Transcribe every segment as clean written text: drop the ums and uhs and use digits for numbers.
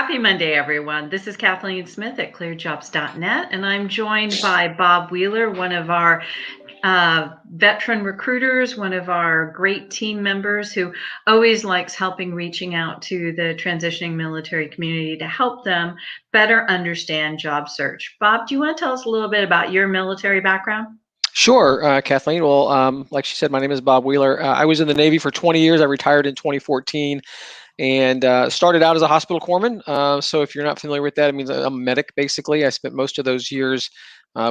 Happy Monday, everyone. This is Kathleen Smith at ClearedJobs.Net, and I'm joined by Bob Wheeler, one of our veteran recruiters, one of our great team members who always likes reaching out to the transitioning military community to help them better understand job search. Bob, do you want to tell us a little bit about your military background? Sure, Kathleen. Well, like she said, my name is Bob Wheeler. I was in the Navy for 20 years. I retired in 2014 and started out as a hospital corpsman. So if you're not familiar with that, it means I'm a medic, basically. I spent most of those years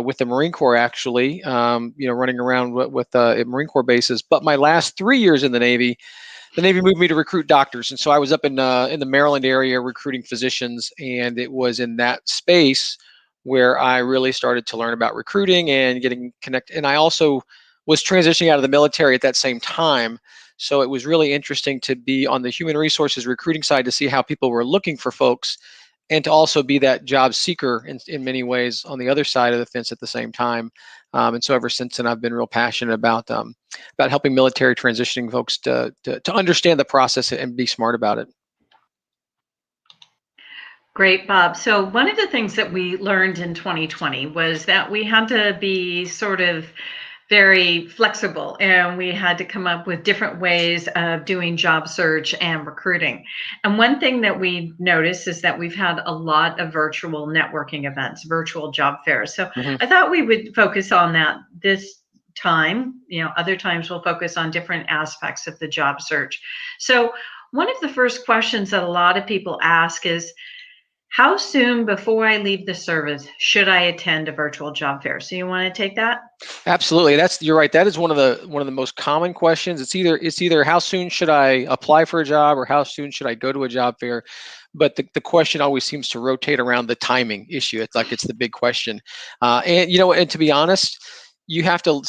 with the Marine Corps, actually, running around with Marine Corps bases. But my last 3 years in the Navy moved me to recruit doctors. And so I was up in the Maryland area recruiting physicians, and it was in that space where I really started to learn about recruiting and getting connected. And I also was transitioning out of the military at that same time. So it was really interesting to be on the human resources recruiting side to see how people were looking for folks, and to also be that job seeker in many ways on the other side of the fence at the same time. And so ever since then, I've been real passionate about helping military transitioning folks to understand the process and be smart about it. Great, Bob. So one of the things that we learned in 2020 was that we had to be sort of very flexible, and we had to come up with different ways of doing job search and recruiting. And one thing that we noticed is that we've had a lot of virtual networking events, virtual job fairs. So I thought we would focus on that this time. Other times we'll focus on different aspects of the job search. So one of the first questions that a lot of people ask is, how soon before I leave the service should I attend a virtual job fair? So you want to take that? Absolutely. You're right. That is one of the most common questions. It's either how soon should I apply for a job or how soon should I go to a job fair? But the question always seems to rotate around the timing issue. It's like it's the big question. And to be honest, you have to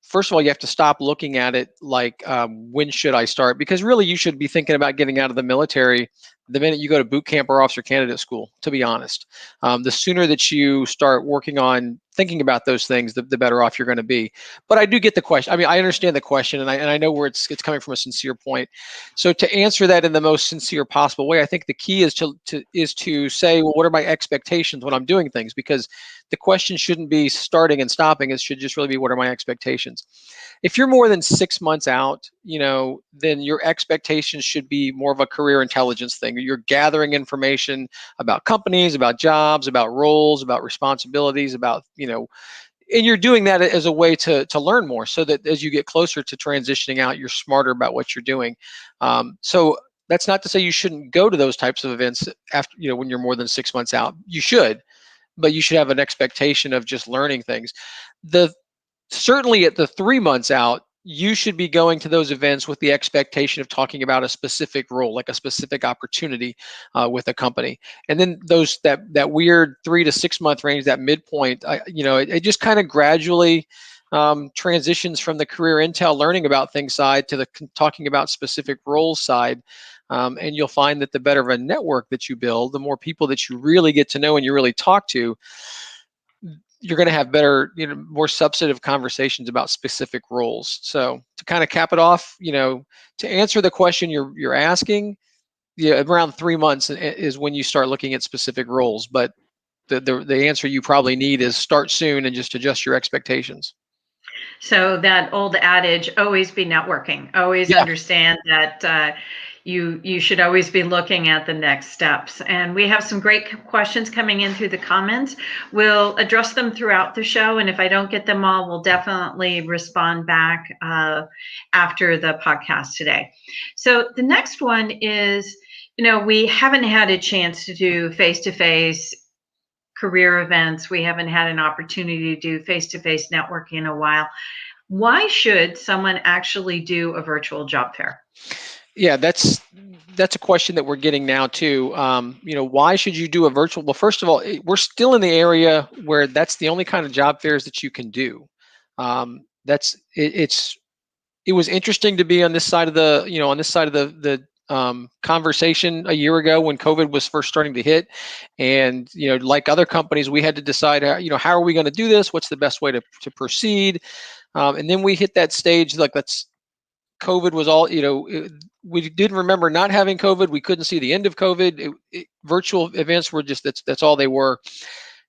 first of all, you have to stop looking at it like, when should I start? Because really you should be thinking about getting out of the military the minute you go to boot camp or officer candidate school, to be honest. The sooner that you start working on thinking about those things, the better off you're going to be. But I do get the question. I mean, I understand the question, and I know where it's coming from, a sincere point. So to answer that in the most sincere possible way, I think the key is to say, well, what are my expectations when I'm doing things? Because the question shouldn't be starting and stopping. It should just really be, what are my expectations? If you're more than 6 months out, then your expectations should be more of a career intelligence thing. You're gathering information about companies, about jobs, about roles, about responsibilities, and you're doing that as a way to learn more, so that as you get closer to transitioning out, you're smarter about what you're doing. So that's not to say you shouldn't go to those types of events after, when you're more than 6 months out. You should, but you should have an expectation of just learning things. Certainly at the 3 months out, you should be going to those events with the expectation of talking about a specific role, like a specific opportunity with a company. And then that weird 3 to 6 month range, that midpoint, it just kind of gradually transitions from the career intel learning about things side to the talking about specific roles side. And you'll find that the better of a network that you build, the more people that you really get to know and you really talk to, you're going to have better, more substantive conversations about specific roles. So to kind of cap it off, to answer the question you're asking, around 3 months is when you start looking at specific roles. But the answer you probably need is start soon and just adjust your expectations. So that old adage, always be networking, always understand that you should always be looking at the next steps. And we have some great questions coming in through the comments. We'll address them throughout the show, and if I don't get them all, we'll definitely respond back after the podcast today. So the next one is, we haven't had a chance to do face-to-face career events. We haven't had an opportunity to do face-to-face networking in a while. Why should someone actually do a virtual job fair? Yeah, that's a question that we're getting now too. Why should you do a virtual? Well, first of all, we're still in the area where that's the only kind of job fairs that you can do. It was interesting to be on this side of the conversation a year ago when COVID was first starting to hit, and like other companies, we had to decide how are we going to do this? What's the best way to proceed? And then we hit that stage, like, let's COVID was all, we didn't remember not having COVID. We couldn't see the end of COVID. Virtual events were just, that's all they were.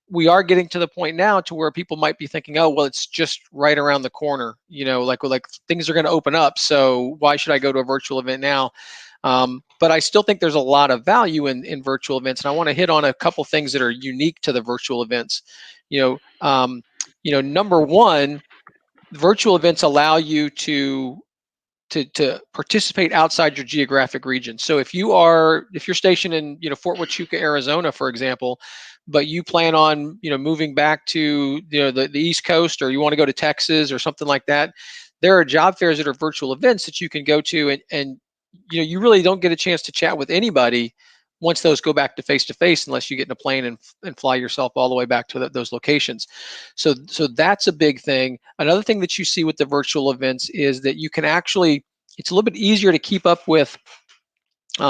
We are getting to the point now to where people might be thinking, oh, well, it's just right around the corner, like things are going to open up. So why should I go to a virtual event now? But I still think there's a lot of value in virtual events. And I want to hit on a couple things that are unique to the virtual events. Number one, virtual events allow you to participate outside your geographic region. So if you're stationed in Fort Huachuca, Arizona, for example, but you plan on moving back to the East Coast, or you want to go to Texas or something like that, there are job fairs that are virtual events that you can go to, and you really don't get a chance to chat with anybody once those go back to face unless you get in a plane and fly yourself all the way back to those locations. So that's a big thing. Another thing that you see with the virtual events is that you can actually, it's a little bit easier to keep up with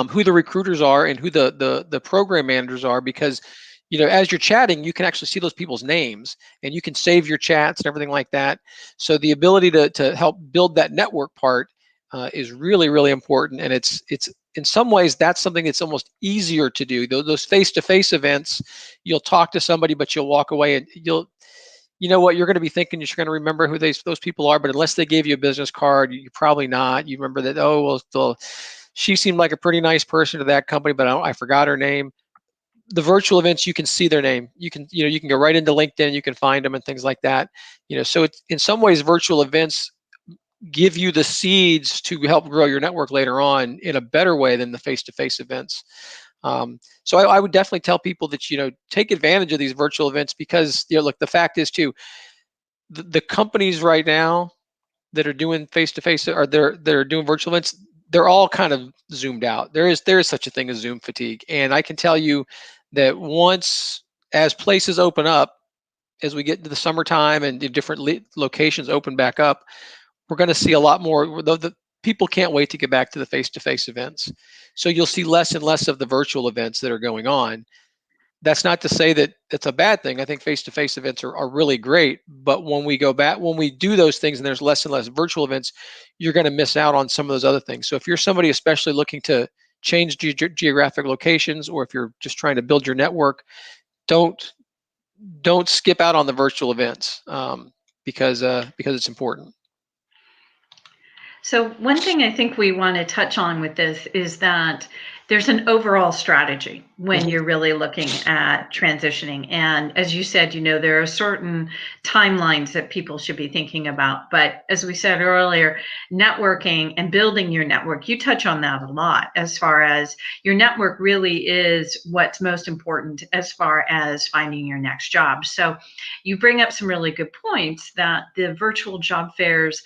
who the recruiters are and who the program managers are, because as you're chatting, you can actually see those people's names and you can save your chats and everything like that. So the ability to help build that network part is really, really important. And it's in some ways, that's something that's almost easier to do. Those face-to-face events, you'll talk to somebody, but you'll walk away and you're going to be thinking you're going to remember who those people are, but unless they gave you a business card, you're probably not. You remember that, oh, well, she seemed like a pretty nice person to that company, but I forgot her name. The virtual events, you can see their name. You can go right into LinkedIn, you can find them and things like that. So it's, in some ways, virtual events give you the seeds to help grow your network later on in a better way than the face-to-face events. So I would definitely tell people that take advantage of these virtual events, because look, the fact is too, the companies right now that are doing face-to-face, or they're doing virtual events, they're all kind of zoomed out. There is such a thing as Zoom fatigue, and I can tell you that as places open up, as we get into the summertime and the different locations open back up, we're going to see a lot more. The people can't wait to get back to the face-to-face events. So you'll see less and less of the virtual events that are going on. That's not to say that it's a bad thing. I think face-to-face events are really great, but when we do those things and there's less and less virtual events, you're going to miss out on some of those other things. So if you're somebody especially looking to change geographic locations, or if you're just trying to build your network, don't skip out on the virtual events, because it's important. So one thing I think we want to touch on with this is that there's an overall strategy when you're really looking at transitioning. And as you said, there are certain timelines that people should be thinking about. But as we said earlier, networking and building your network, you touch on that a lot, as far as your network really is what's most important as far as finding your next job. So you bring up some really good points that the virtual job fairs,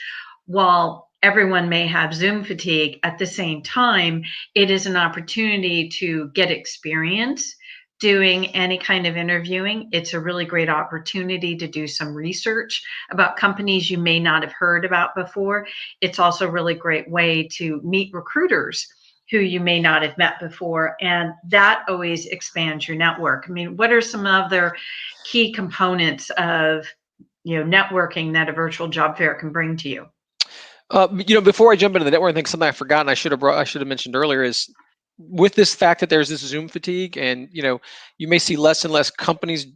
while everyone may have Zoom fatigue, at the same time, it is an opportunity to get experience doing any kind of interviewing. It's a really great opportunity to do some research about companies you may not have heard about before. It's also a really great way to meet recruiters who you may not have met before, and that always expands your network. I mean, what are some other key components of networking that a virtual job fair can bring to you? Before I jump into the network, I think something I forgot and I should have mentioned earlier is, with this fact that there's this Zoom fatigue, and you may see less and less companies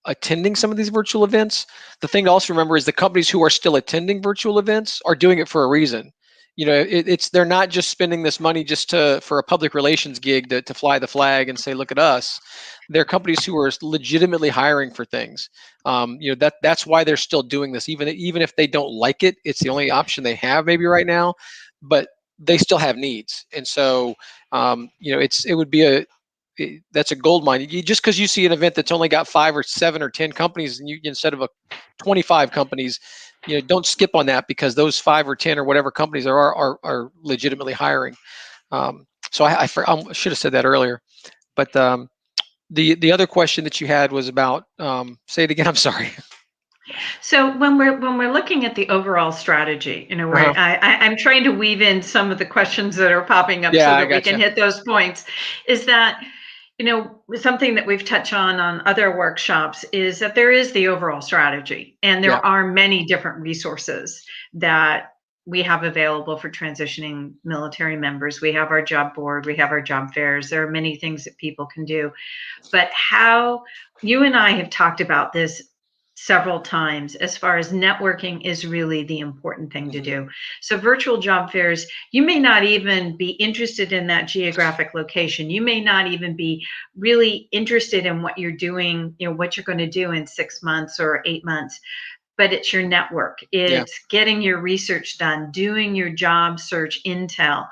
attending some of these virtual events. The thing to also remember is the companies who are still attending virtual events are doing it for a reason. They're not just spending this money just for a public relations gig to fly the flag and say, look at us. They're companies who are legitimately hiring for things. That's why they're still doing this, even if they don't like it. It's the only option they have maybe right now, but they still have needs. And so it would be that's a gold mine. Just because you see an event that's only got 5 or 7 or 10 companies, and instead of 25 companies, don't skip on that, because those 5 or 10 or whatever companies are legitimately hiring. So I should have said that earlier. But the other question that you had was about, say it again. I'm sorry. So when we're looking at the overall strategy, where I'm trying to weave in some of the questions that are popping up Yeah, so I that we can gotcha. hit those points, is that something that we've touched on other workshops, is that there is the overall strategy, and Yeah. there are many different resources that we have available for transitioning military members. We have our job board, we have our job fairs. There are many things that people can do. But how you and I have talked about this several times as far as networking is really the important thing to Mhm. do. So virtual job fairs, you may not even be interested in that geographic location. You may not even be really interested in what you're doing, what you're going to do in 6 months or 8 months, but it's your network. Yeah. It's getting your research done, doing your job search intel.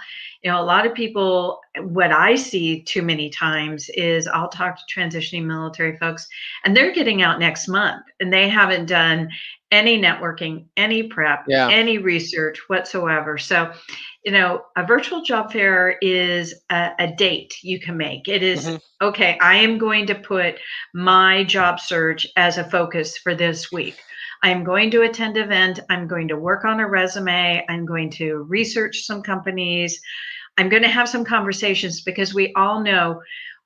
A lot of people, what I see too many times is I'll talk to transitioning military folks and they're getting out next month and they haven't done any networking, any prep, Yeah. any research whatsoever. So, a virtual job fair is a date you can make. It is, Mhm. okay, I am going to put my job search as a focus for this week. I'm going to attend an event. I'm going to work on a resume. I'm going to research some companies. I'm going to have some conversations because we all know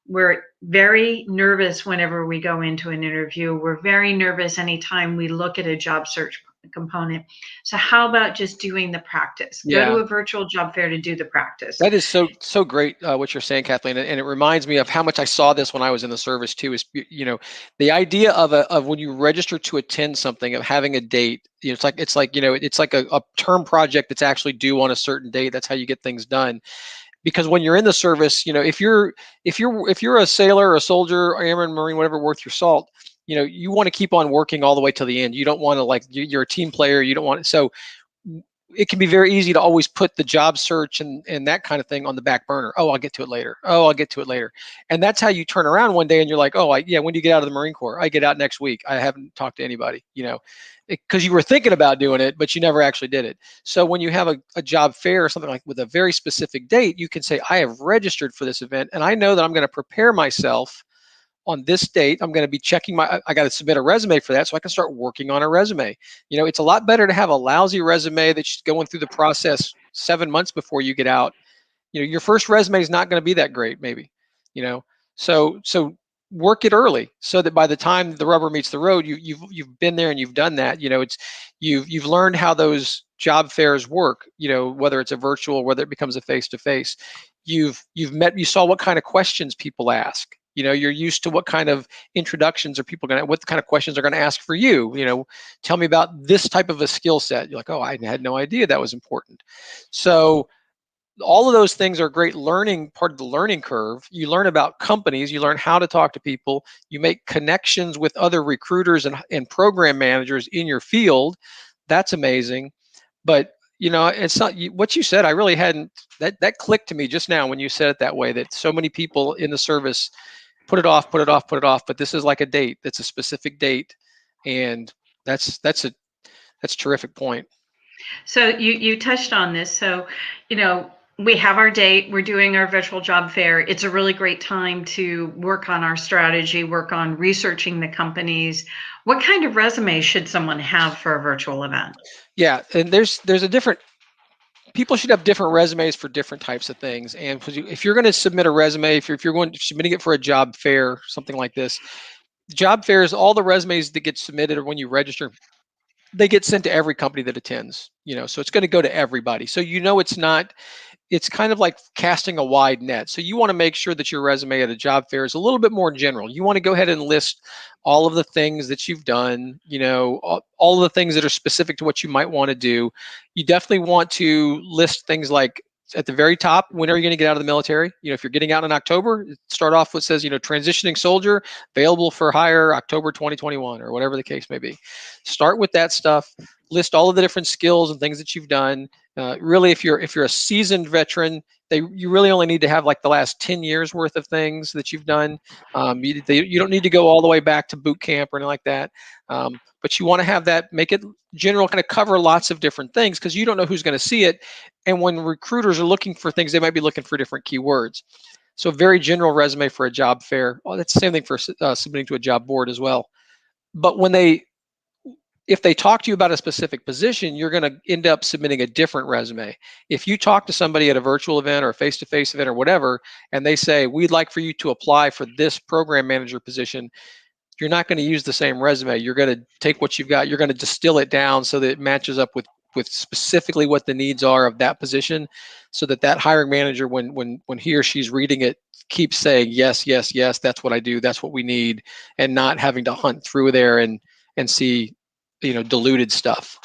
we're very nervous whenever we go into an interview. We're very nervous anytime we look at a job search component. So, how about just doing the practice? Go to Yeah. a virtual job fair to do the practice. That is so great what you're saying, Kathleen, and it reminds me of how much I saw this when I was in the service too. Is the idea of when you register to attend something, of having a date. It's like a term project that's actually due on a certain date. That's how you get things done. Because when you're in the service, if you're a sailor, a soldier, or airman, marine, whatever, worth your salt, you want to keep on working all the way till the end. You don't want to, like, you're a team player. You don't want so it can be very easy to always put the job search and that kind of thing on the back burner. Oh, I'll get to it later. Oh, I'll get to it later. And that's how you turn around one day and you're like, oh, yeah, when do you get out of the Marine Corps? I get out next week. I haven't talked to anybody, because you were thinking about doing it, but you never actually did it. So when you have a job fair or something like with a very specific date, you can say, I have registered for this event and I know that I'm going to prepare myself on this date. I'm going to be checking I got to submit a resume for that so I can start working on a resume. It's a lot better to have a lousy resume that's going through the process 7 months before you get out. Your first resume is not going to be that great, maybe, you know, so work it early so that by the time the rubber meets the road, you've been there and you've done that. You've learned how those job fairs work, whether it's a virtual, whether it becomes a face-to-face. You saw what kind of questions people ask. You're used to what kind of introductions are people going to, what kind of questions are going to ask for you. Tell me about this type of a skill set. You're like, oh, I had no idea that was important. So all of those things are great learning, part of the learning curve. You learn about companies, you learn how to talk to people, you make connections with other recruiters and program managers in your field. That's amazing. But it's not what you said. I really hadn't, that clicked to me just now when you said it that way, that so many people in the service put it off, put it off, put it off. But this is like a date. That's a specific date. And that's a terrific point. So you touched on this. So, we have our date, we're doing our virtual job fair. It's a really great time to work on our strategy, work on researching the companies. What kind of resume should someone have for a virtual event? Yeah. And there's a different, people should have different resumes for different types of things. And if you're going to submit a resume, if you're going to submitting it for a job fair, something like this, job fairs, all the resumes that get submitted or when you register, they get sent to every company that attends, so it's going to go to everybody. So, it's kind of like casting a wide net. So you want to make sure that your resume at a job fair is a little bit more general. You want to go ahead and list all of the things that you've done, all of the things that are specific to what you might want to do. You definitely want to list things like at the very top, when are you going to get out of the military? If you're getting out in October, start off with says, transitioning soldier, available for hire October 2021 or whatever the case may be. Start with that stuff. List all of the different skills and things that you've done. Really, if you're a seasoned veteran, you really only need to have like the last 10 years worth of things that you've done. You don't need to go all the way back to boot camp or anything like that. But you want to have that, make it general, kind of cover lots of different things because you don't know who's going to see it. And when recruiters are looking for things, they might be looking for different keywords. So very general resume for a job fair. Oh, that's the same thing for submitting to a job board as well. But if they talk to you about a specific position, you're going to end up submitting a different resume. If you talk to somebody at a virtual event or a face-to-face event or whatever, and they say, we'd like for you to apply for this program manager position, you're not going to use the same resume. You're going to take what you've got, you're going to distill it down so that it matches up with with specifically what the needs are of that position, so that that hiring manager, when he or she's reading it, keeps saying yes, yes, yes, that's what I do, that's what we need, and not having to hunt through there and see, diluted stuff.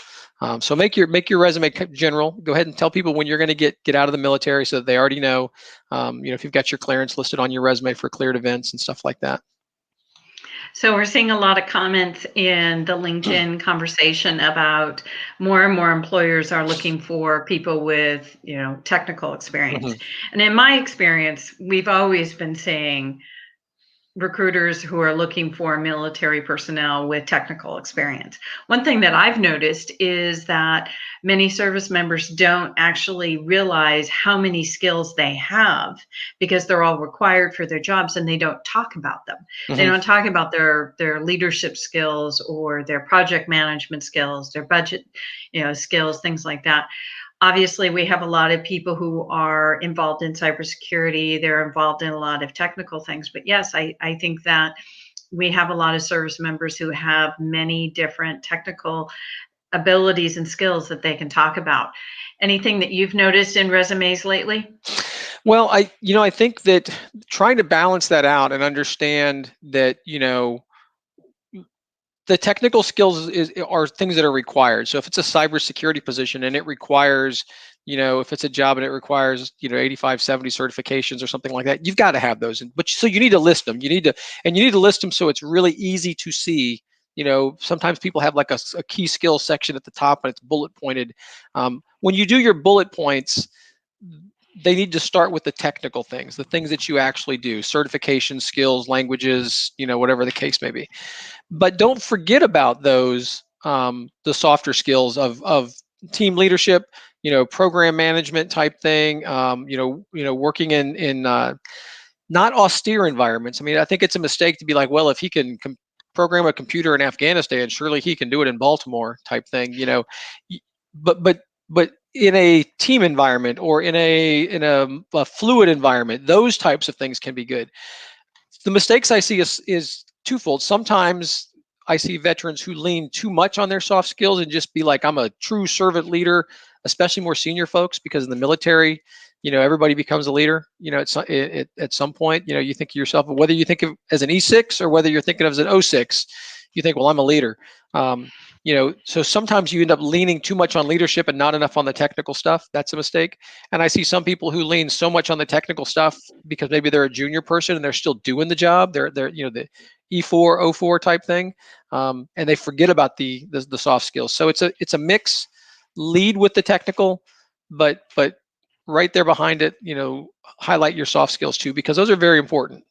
So make your resume general. Go ahead and tell people when you're going to get out of the military, so that they already know. If you've got your clearance listed on your resume for cleared events and stuff like that. So we're seeing a lot of comments in the LinkedIn conversation about more and more employers are looking for people with, technical experience. And in my experience, we've always been saying recruiters who are looking for military personnel with technical experience. One thing that I've noticed is that many service members don't actually realize how many skills they have because they're all required for their jobs and they don't talk about them. They don't talk about their leadership skills or their project management skills, their budget, skills, things like that. Obviously, we have a lot of people who are involved in cybersecurity. They're involved in a lot of technical things. But yes, I think that we have a lot of service members who have many different technical abilities and skills that they can talk about. Anything that you've noticed in resumes lately? Well, I think that trying to balance that out and understand that, the technical skills are things that are required. So if it's a cybersecurity position and it requires, if it's a job and it requires, 85, 70 certifications or something like that, you've got to have those. But so you need to list them. You need to list them so it's really easy to see. Sometimes people have like a key skill section at the top and it's bullet pointed. When you do your bullet points, they need to start with the technical things, the things that you actually do, certification, skills, languages, whatever the case may be. But don't forget about those, the softer skills of team leadership, program management type thing, working in not austere environments. I mean, I think it's a mistake to be like, well, if he can program a computer in Afghanistan, surely he can do it in Baltimore type thing, but in a team environment or in a fluid environment, those types of things can be good. The mistakes I see is twofold. Sometimes I see veterans who lean too much on their soft skills and just be like, I'm a true servant leader, especially more senior folks, because in the military, everybody becomes a leader, at some point, you think of yourself, whether you think of as an E6 or whether you're thinking of as an O6, you think, well, I'm a leader. So sometimes you end up leaning too much on leadership and not enough on the technical stuff. That's a mistake. And I see some people who lean so much on the technical stuff because maybe they're a junior person and they're still doing the job. They're the E4, O4 type thing, and they forget about the soft skills. So it's a mix. Lead with the technical, but right there behind it, highlight your soft skills too, because those are very important.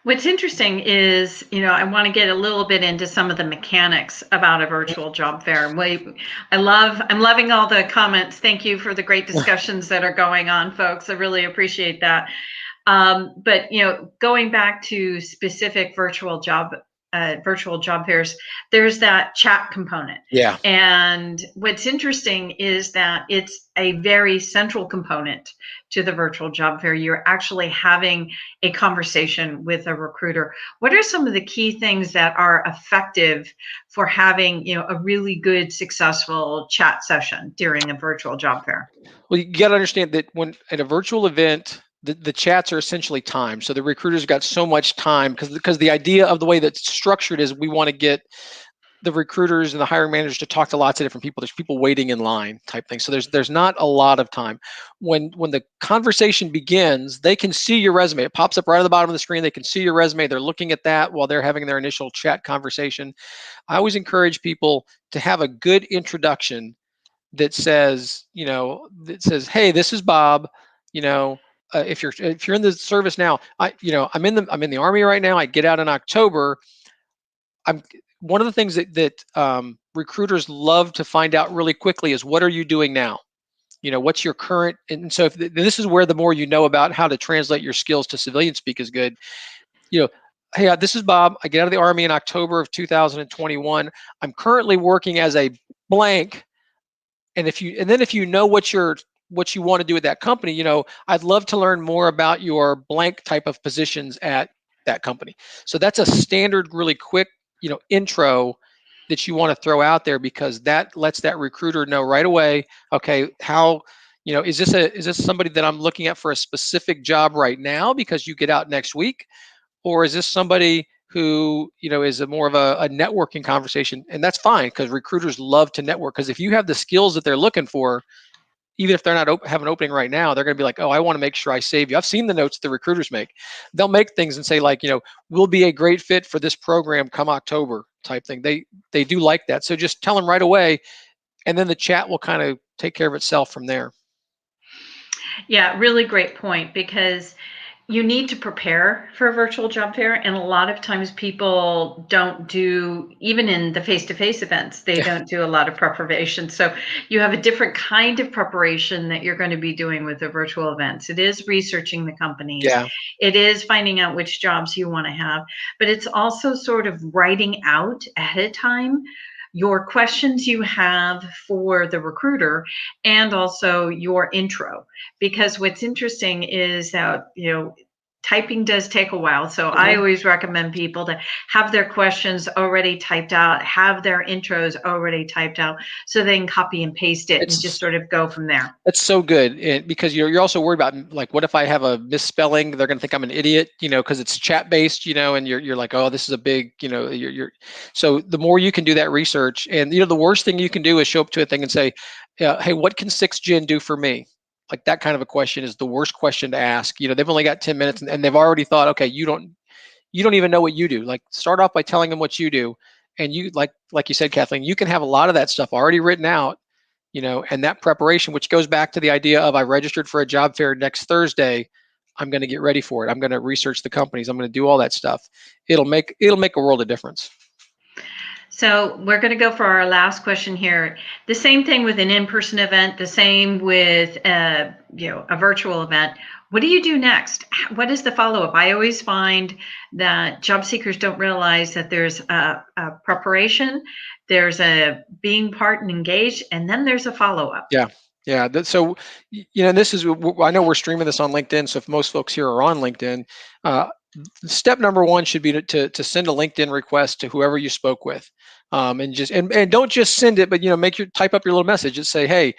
What's interesting is, I want to get a little bit into some of the mechanics about a virtual job fair. I'm loving all the comments. Thank you for the great discussions that are going on, folks. I really appreciate that. But going back to specific virtual job fairs, there's that chat component. Yeah. And what's interesting is that it's a very central component to the virtual job fair. You're actually having a conversation with a recruiter. What are some of the key things that are effective for having, a really good, successful chat session during a virtual job fair? Well, you got to understand that when at a virtual event, the chats are essentially timed. So the recruiter's got so much time because the idea of the way that's structured is we want to get the recruiters and the hiring managers to talk to lots of different people. There's people waiting in line type thing. So there's not a lot of time. When the conversation begins, they can see your resume. It pops up right at the bottom of the screen. They can see your resume. They're looking at that while they're having their initial chat conversation. I always encourage people to have a good introduction that says, hey, this is Bob. If you're in the service now, I'm in the Army right now. I get out in October. I'm one of the things that recruiters love to find out really quickly is, what are you doing now? What's your current? And so this is where the more you know about how to translate your skills to civilian speak is good. Hey, this is Bob. I get out of the Army in October of 2021. I'm currently working as a blank. And if you know what you want to do at that company, I'd love to learn more about your blank type of positions at that company. So that's a standard, really quick, intro that you want to throw out there, because that lets that recruiter know right away, okay, how, is this somebody that I'm looking at for a specific job right now because you get out next week, or is this somebody who is a more of a networking conversation? And that's fine, because recruiters love to network, because if you have the skills that they're looking for, even if they're not have an opening right now, they're going to be like, oh, I want to make sure I save you. I've seen the notes the recruiters make. They'll make things and say like, we'll be a great fit for this program come October type thing. They do like that. So just tell them right away, and then the chat will kind of take care of itself from there. Yeah, really great point, because you need to prepare for a virtual job fair. And a lot of times people don't do, even in the face-to-face events, they don't do a lot of preparation. So you have a different kind of preparation that you're going to be doing with the virtual events. It is researching the companies. Yeah. It is finding out which jobs you want to have, but it's also sort of writing out ahead of time your questions you have for the recruiter, and also your intro. Because what's interesting is that, typing does take a while. So I always recommend people to have their questions already typed out, have their intros already typed out, so they can copy and paste it and just sort of go from there. It's so good, because you're also worried about, like, what if I have a misspelling? They're going to think I'm an idiot, because it's chat based, and you're like, oh, this is a big, you're so the more you can do that research. And the worst thing you can do is show up to a thing and say, hey, what can 6gen do for me? Like, that kind of a question is the worst question to ask. They've only got 10 minutes, and they've already thought, okay, you don't even know what you do. Like, start off by telling them what you do. And you, like you said, Kathleen, you can have a lot of that stuff already written out, and that preparation, which goes back to the idea of, I registered for a job fair next Thursday, I'm going to get ready for it. I'm going to research the companies. I'm going to do all that stuff. It'll make a world of difference. So we're going to go for our last question here. The same thing with an in-person event, the same with a virtual event. What do you do next? What is the follow-up? I always find that job seekers don't realize that there's a preparation, there's a being part and engaged, and then there's a follow-up. Yeah. Yeah. So, this is, I know we're streaming this on LinkedIn. So if most folks here are on LinkedIn, step number one should be to send a LinkedIn request to whoever you spoke with, and just and don't just send it, but type up your little message and say, hey,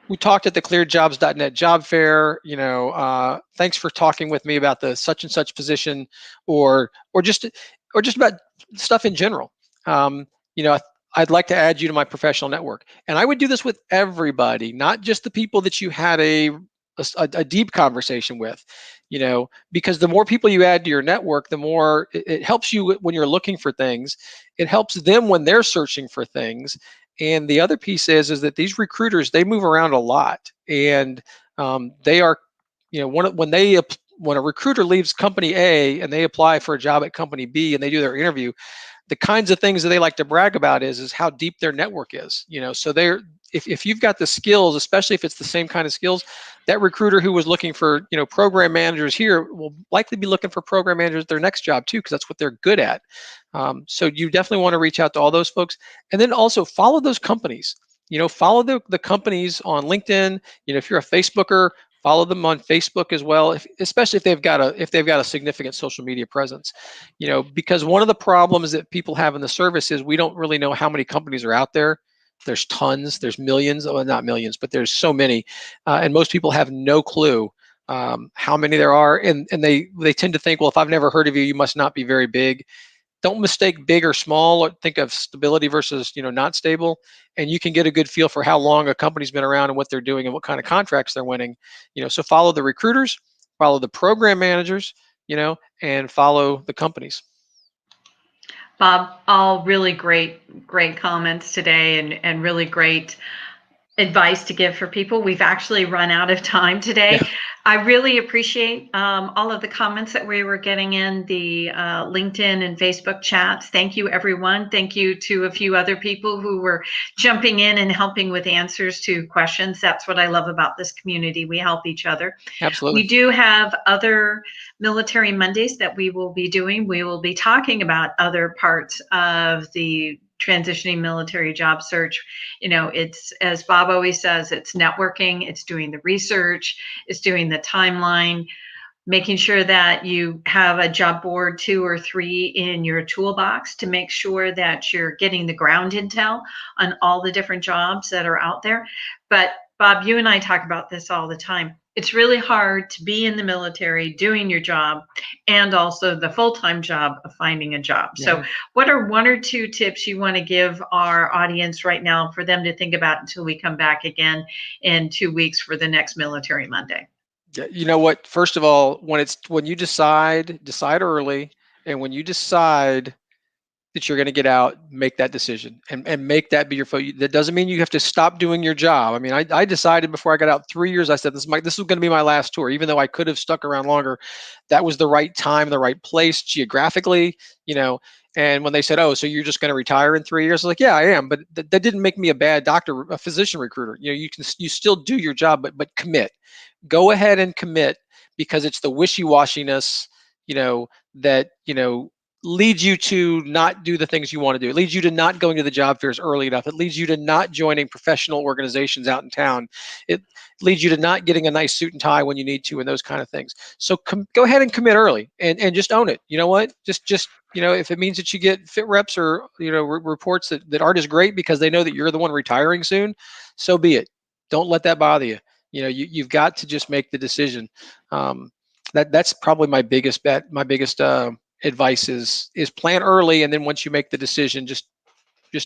we talked at the ClearedJobs.Net job fair. Thanks for talking with me about the such and such position, or just about stuff in general. I'd like to add you to my professional network, and I would do this with everybody, not just the people that you had a deep conversation with, because the more people you add to your network, the more it helps you when you're looking for things. It helps them when they're searching for things. And the other piece is that these recruiters, they move around a lot, and they are, when a recruiter leaves company A and they apply for a job at company B and they do their interview, the kinds of things that they like to brag about is how deep their network is. So if you've got the skills, especially if it's the same kind of skills, that recruiter who was looking for program managers here will likely be looking for program managers at their next job too, because that's what they're good at. So you definitely want to reach out to all those folks, and then also follow those companies. Follow the companies on LinkedIn. If you're a Facebooker, follow them on Facebook as well, especially if they've got a significant social media presence. Because one of the problems that people have in the service is we don't really know how many companies are out there. There's tons, there's millions, well, not millions, but there's so many, and most people have no clue how many there are, and they tend to think, well, if I've never heard of you, you must not be very big. Don't mistake big or small, or think of stability versus not stable, and you can get a good feel for how long a company's been around and what they're doing and what kind of contracts they're winning. So follow the recruiters, follow the program managers, and follow the companies. Bob, all really great comments today, and really great advice to give for people. We've actually run out of time today. Yeah. I really appreciate all of the comments that we were getting in the LinkedIn and Facebook chats. Thank you, everyone. Thank you to a few other people who were jumping in and helping with answers to questions. That's what I love about this community. We help each other. Absolutely. We do have other Military Mondays that we will be doing. We will be talking about other parts of the transitioning military job search. It's, as Bob always says, it's networking, it's doing the research, it's doing the timeline. making sure that you have a job board 2 or 3 in your toolbox to make sure that you're getting the ground intel on all the different jobs that are out there. But Bob, you and I talk about this all the time. It's really hard to be in the military doing your job and also the full-time job of finding a job. Yeah. So what are 1 or 2 tips you want to give our audience right now for them to think about until we come back again in 2 weeks for the next Military Monday? Yeah, you know what? First of all, when you decide early, and when you decide that you're going to get out, make that decision and make that be your focus. That doesn't mean you have to stop doing your job. I mean, I decided before I got out 3 years, I said this was going to be my last tour, even though I could have stuck around longer. That was the right time, the right place geographically, you know. And when they said, "Oh, so you're just going to retire in 3 years?" I was like, "Yeah, I am," but that didn't make me a bad doctor, a physician recruiter. You know, you still do your job, but commit. Go ahead and commit, because it's the wishy-washiness, that leads you to not do the things you want to do. It leads you to not going to the job fairs early enough. It leads you to not joining professional organizations out in town. It leads you to not getting a nice suit and tie when you need to, and those kind of things. So go ahead and commit early, and just own it. You know what? Just if it means that you get fit reps, or reports that aren't as great because they know that you're the one retiring soon, so be it. Don't let that bother you. You've got to just make the decision. That's probably my biggest bet. My biggest advice is plan early, and then once you make the decision, just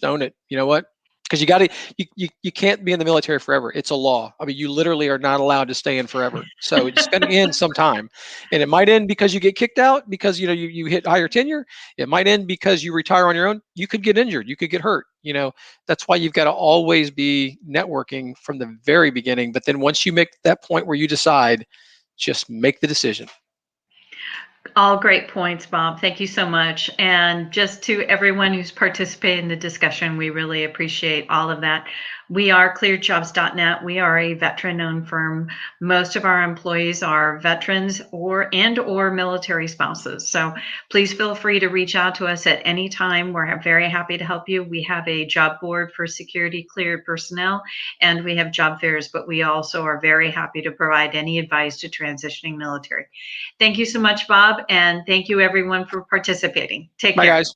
own it. You know what? Because you can't be in the military forever. It's a law. I mean, you literally are not allowed to stay in forever. So it's going to end sometime, and it might end because you get kicked out because you hit higher tenure. It might end because you retire on your own. You could get injured. You could get hurt. That's why you've got to always be networking from the very beginning. But then once you make that point where you decide, just make the decision. All great points, Bob. Thank you so much. And just to everyone who's participated in the discussion, we really appreciate all of that. We are ClearedJobs.Net. We are a veteran-owned firm. Most of our employees are veterans or military spouses. So please feel free to reach out to us at any time. We're very happy to help you. We have a job board for security cleared personnel, and we have job fairs, but we also are very happy to provide any advice to transitioning military. Thank you so much, Bob, and thank you everyone for participating. Take Bye, care. guys.